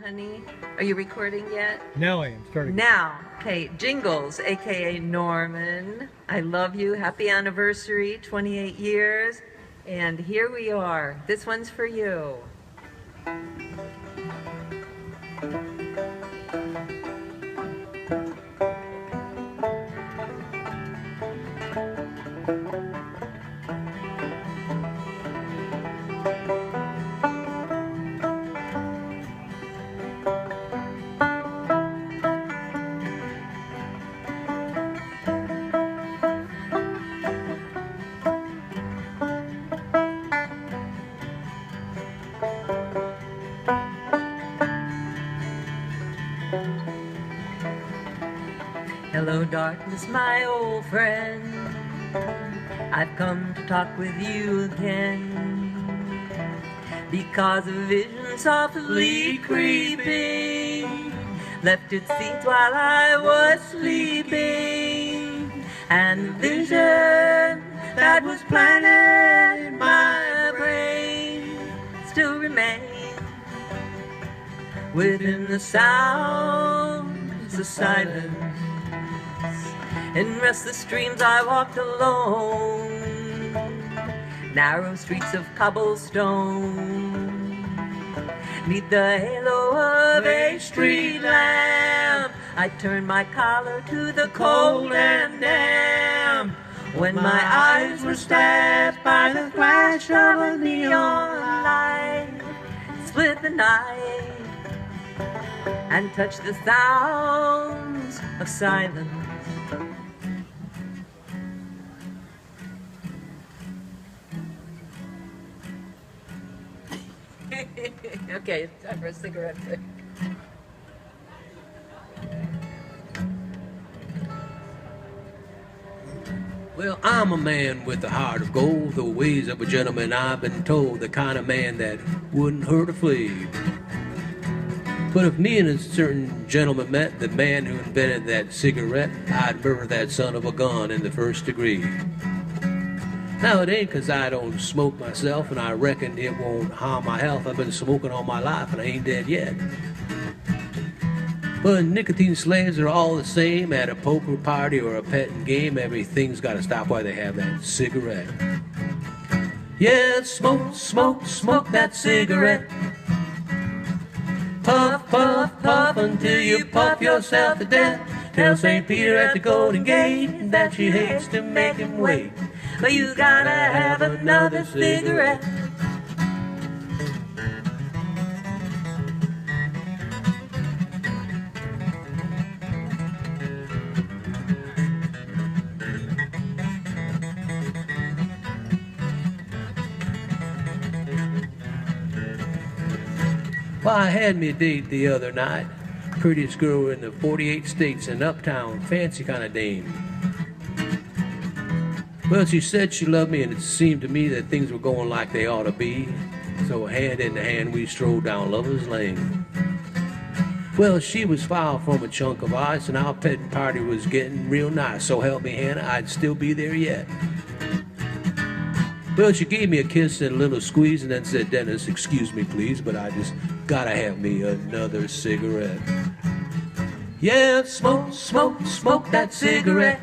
honey. Are you recording yet? Now I am starting. Now, okay, Jingles, aka Norman. I love you. Happy anniversary, 28 years. And here we are. This one's for you. Hello, darkness, my old friend. I've come to talk with you again, because a vision softly creeping left its seeds while I was sleeping, and the vision that was planted in my brain still remains within the sounds of silence. In restless streams I walked alone, narrow streets of cobblestone, neath the halo of a street lamp. I turned my collar to the cold and damp, when my eyes were stabbed by the flash of a neon light. Split the night and touched the sounds of silence. Okay, it's time for a cigarette break. Well, I'm a man with a heart of gold, the ways of a gentleman I've been told, the kind of man that wouldn't hurt a flea. But if me and a certain gentleman met, the man who invented that cigarette, I'd murder that son of a gun in the first degree. Now, it ain't 'cause I don't smoke myself, and I reckon it won't harm my health. I've been smoking all my life, and I ain't dead yet. But nicotine slaves are all the same. At a poker party or a petting game, everything's gotta stop while they have that cigarette. Yeah, smoke, smoke, smoke that cigarette. Puff, puff, puff until you puff yourself to death. Tell St. Peter at the Golden Gate that she hates to make him wait, but you gotta have another cigarette. Well, I had me a date the other night. Prettiest girl in the 48 states, an uptown, fancy kind of dame. Well, she said she loved me, and it seemed to me that things were going like they ought to be. So hand in hand, we strolled down Lover's Lane. Well, she was far from a chunk of ice, and our petting party was getting real nice. So help me, Hannah, I'd still be there yet. Well, she gave me a kiss and a little squeeze, and then said, "Dennis, excuse me, please, but I just gotta have me another cigarette." Yeah, smoke, smoke, smoke that cigarette.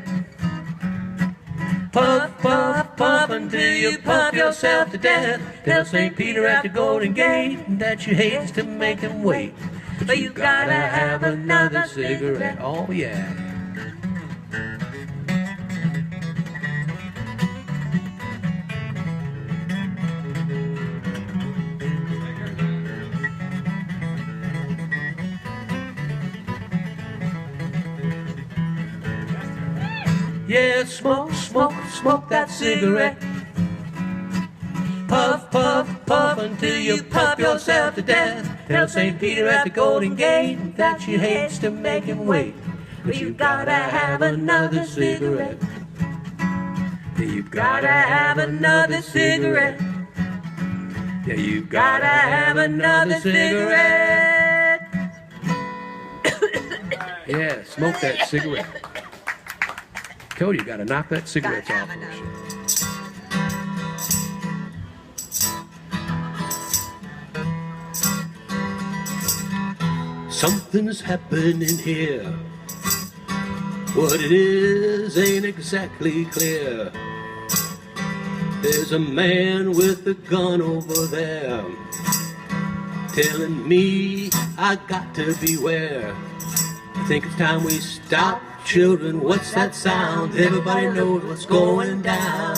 Puff, puff, puff until you puff yourself to death. Tell St. Peter at the Golden Gate that you hates to make him wait, but you gotta have another cigarette. Oh, yeah. Yeah, smoke, smoke, smoke that cigarette. Puff, puff, puff until you puff yourself to death. Tell St. Peter at the Golden Gate that she hates to make him wait, but you gotta have another cigarette. You gotta have another cigarette. Yeah, you gotta have another cigarette. Yeah, smoke that cigarette. Told you, gotta knock that cigarette off. Something's happening here. What it is ain't exactly clear. There's a man with a gun over there telling me I got to beware. I think it's time we stop. Children, what's that sound? Everybody knows what's going down.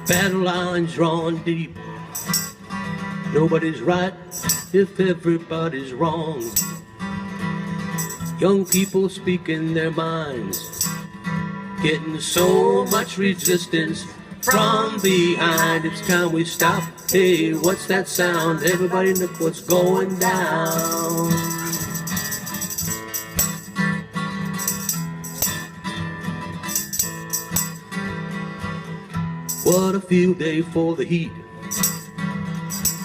Battle lines drawn deep. Nobody's right if everybody's wrong. Young people speaking their minds, getting so much resistance from behind. It's time we stop. Hey, what's that sound? Everybody look what's going down. What a field day for the heat.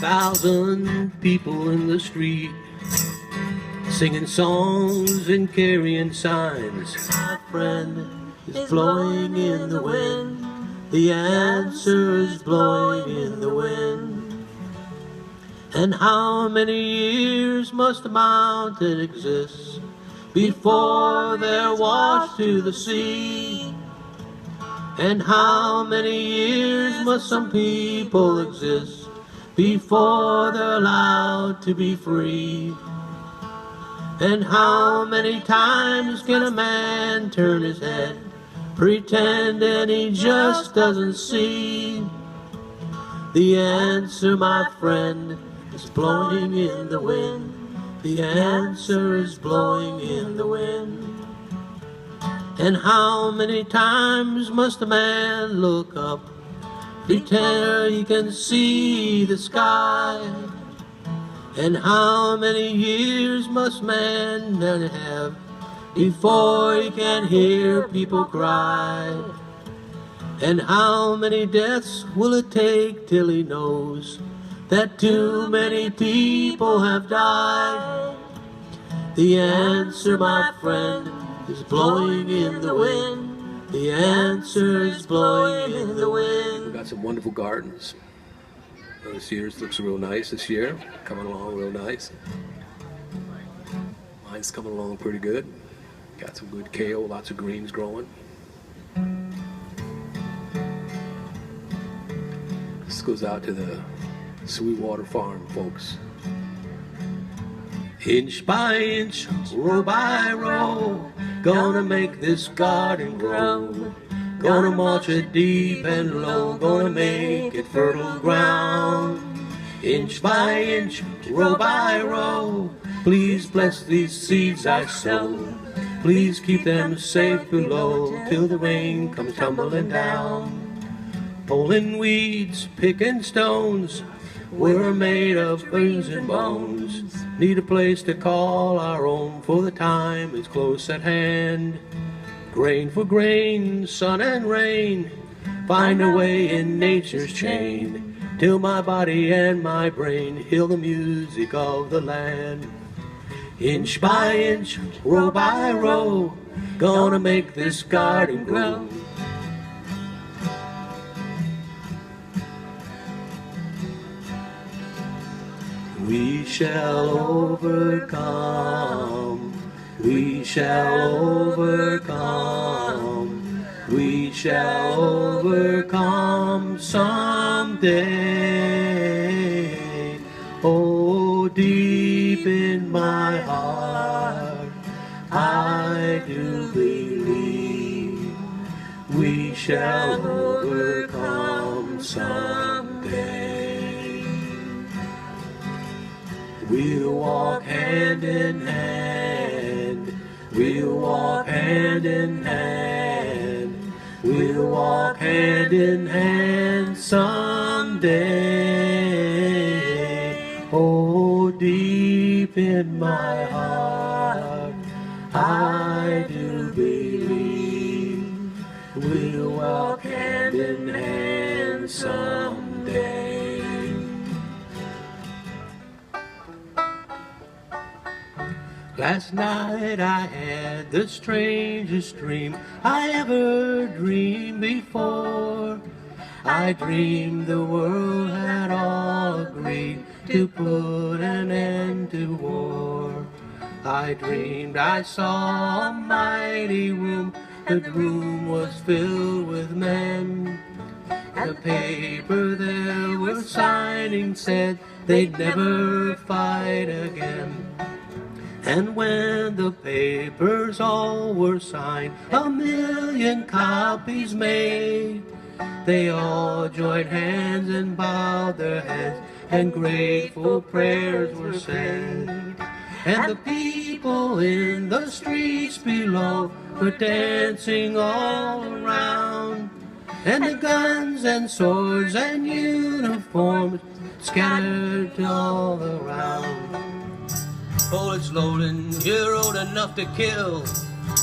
1,000 people in the street, singing songs and carrying signs. My friend is blowing in the wind. The answer is blowing in the wind. And how many years must a mountain exist before they're washed to the sea? And how many years must some people exist before they're allowed to be free? And how many times can a man turn his head, pretending he just doesn't see? The answer, my friend, is blowing in the wind. The answer is blowing in the wind. And how many times must a man look up, pretend he can see the sky? And how many years must man have before he can hear people cry? And how many deaths will it take till he knows that too many people have died? The answer, my friend, is blowing in the wind. The answer is blowing in the wind. We've got some wonderful gardens. This year's looks real nice this year. Coming along real nice. Mine's coming along pretty good. Got some good kale, lots of greens growing. This goes out to the Sweetwater Farm folks. Inch by inch, row by row, gonna make this garden grow. Gonna mulch it deep and low, gonna make it fertile ground. Inch by inch, row by row, please bless these seeds I sow. Please keep them safe below till the rain comes tumbling down. Pulling weeds, picking stones, we're made of bones and bones. Need a place to call our own, for the time is close at hand. Grain for grain, sun and rain, find a way in nature's chain, till my body and my brain hear the music of the land. Inch by inch, row by row, gonna make this garden grow. We shall overcome. We shall overcome. We shall overcome someday. Oh, deep in my heart, I do believe we shall overcome someday. We'll walk hand in hand. We'll walk hand in hand. We'll walk hand in hand someday. Oh, deep in my heart, I do believe we'll walk hand in hand someday. Last night I had the strangest dream I ever dreamed before. I dreamed the world had all agreed to put an end to war. I dreamed I saw a mighty room, the room was filled with men. The paper they were signing said they'd never fight again. And when the papers all were signed, 1,000,000 copies made, they all joined hands and bowed their heads, and grateful prayers were said. And the people in the streets below were dancing all around, and the guns and swords and uniforms scattered all around. Bullets loading, you're old enough to kill,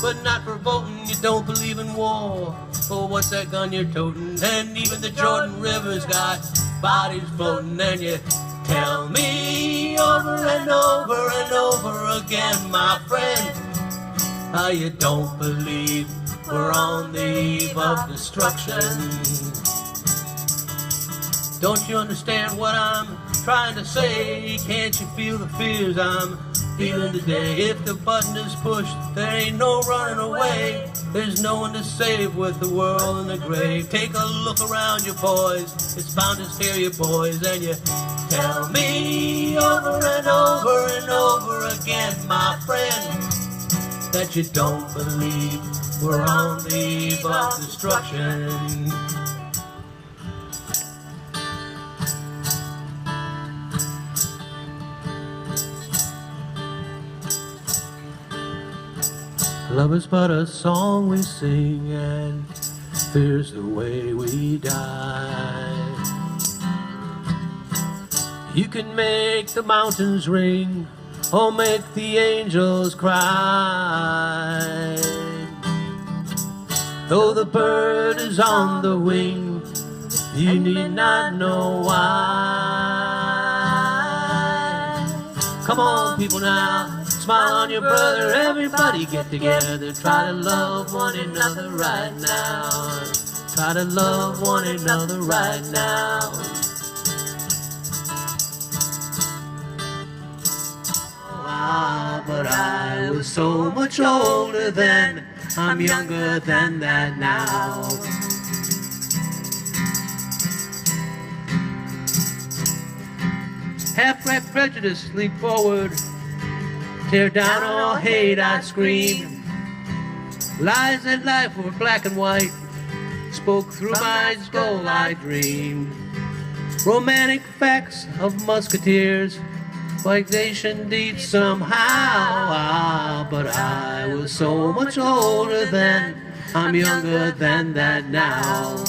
but not for voting, you don't believe in war. Oh, what's that gun you're toting? And even the Jordan River's got bodies floating, and you tell me over and over and over again, my friend, how you don't believe we're on the eve of destruction. Don't you understand what I'm trying to say? Can't you feel the fears I'm feeling today? If the button is pushed, there ain't no running away. There's no one to save with the world in the grave. Take a look around you, boys. It's bound to scare you, boys. And you tell me over and over and over again, my friend, that you don't believe we're on the eve of destruction. Love is but a song we sing, and fear's the way we die. You can make the mountains ring, or make the angels cry. Though the bird is on the wing, you need not know why. Come on, people, now. Smile on your brother, everybody get together. Try to love one another right now. Try to love one another right now. Ah, but I was so much older then, I'm younger than that now. Half-right prejudice, leap forward. Tear down all hate, I screamed. Lies and life were black and white. Spoke through my skull, I dreamed. Romantic facts of musketeers, flagellation deeds somehow. But I was so much older then, I'm younger than that now.